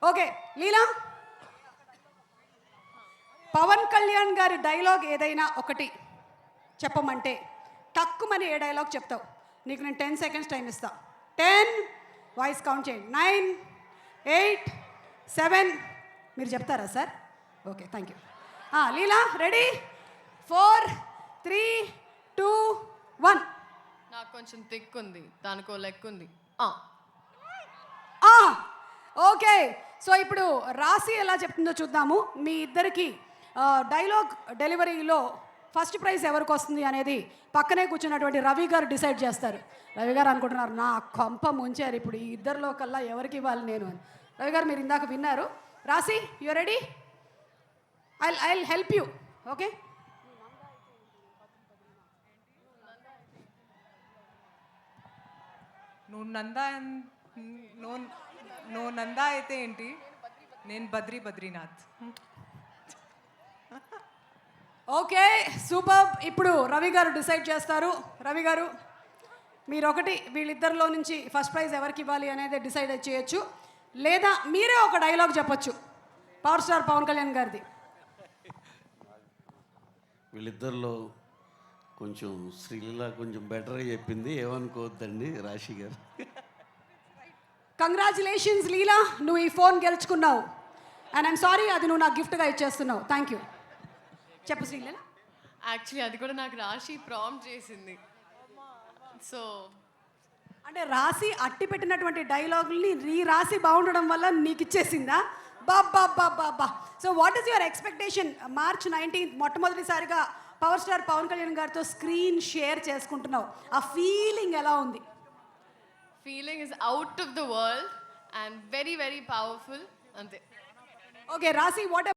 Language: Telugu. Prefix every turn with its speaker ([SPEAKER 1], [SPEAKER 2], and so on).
[SPEAKER 1] ఓకే లీలా, పవన్ కళ్యాణ్ గారి డైలాగ్ ఏదైనా ఒకటి చెప్పమంటే తక్కువని ఏ డైలాగ్ చెప్తావు? నీకు నేను 10 seconds టైం ఇస్తా. 10, వాయిస్ కౌంట్ చేయండి. 9, 8, 7. మీరు చెప్తారా sir? Okay, thank you. Leela ready? 4, 3, 2, 1.
[SPEAKER 2] నాకు కొంచెం థిక్ ఉంది, దానికో లెక్క ఉంది.
[SPEAKER 1] ఓకే, సో ఇప్పుడు రాశి ఎలా చెప్తుందో చూద్దాము. మీ ఇద్దరికి డైలాగ్ డెలివరీలో ఫస్ట్ ప్రైజ్ ఎవరికి వస్తుంది అనేది పక్కనే కూర్చున్నటువంటి రవి గారు డిసైడ్ చేస్తారు. రవి గారు అనుకుంటున్నారు నా కొంప ముంచారు ఇప్పుడు ఈ ఇద్దరిలో కల్లా ఎవరికి ఇవ్వాలి నేను అని. రవి గారు మీరు ఇందాక విన్నారు. రాశి you ready? I help you. Okay,
[SPEAKER 3] నువ్వు నందా అయితే ఏంటి, నేను బద్రీనాథ్.
[SPEAKER 1] Okay super. ఇప్పుడు రవి గారు డిసైడ్ చేస్తారు. రవి గారు మీరు ఒకటి వీళ్ళిద్దరిలో నుంచి ఫస్ట్ ప్రైజ్ ఎవరికి ఇవ్వాలి అనేది డిసైడ్ చేయొచ్చు, లేదా మీరే ఒక డైలాగ్ చెప్పొచ్చు పవర్ స్టార్ పవన్ కళ్యాణ్ గారిది.
[SPEAKER 4] వీళ్ళిద్దరిలో కొంచెం శ్రీలీల కొంచెం బెటర్గా చెప్పింది, ఏమనుకోవద్దండి రాశి గారు.
[SPEAKER 1] కంగ్రాచులేషన్స్ లీలా, నువ్వు ఈ ఫోన్ గెలుచుకున్నావు. అండ్ ఐమ్ సారీ, అది నువ్వు నాకు గిఫ్ట్గా ఇచ్చేస్తున్నావు. Thank you. చెప్పు శ్రీలీల.
[SPEAKER 2] యాక్చువల్లీ అది కూడా నాకు రాశి ప్రాంప్ట్ చేసింది. సో
[SPEAKER 1] అంటే రాశి అట్టి పెట్టినటువంటి డైలాగుల్ని ఈ రాశి బాగుండడం వల్ల నీకు ఇచ్చేసిందా? బాబా. So what is your expectation? March 19th మొట్టమొదటిసారిగా పవర్ స్టార్ పవన్ కళ్యాణ్ గారితో స్క్రీన్ షేర్ చేసుకుంటున్నావు. ఆ ఫీలింగ్ ఎలా ఉంది?
[SPEAKER 2] Feeling is out of the world and very very powerful అంతే.
[SPEAKER 1] ఓకే రాశి, వాట్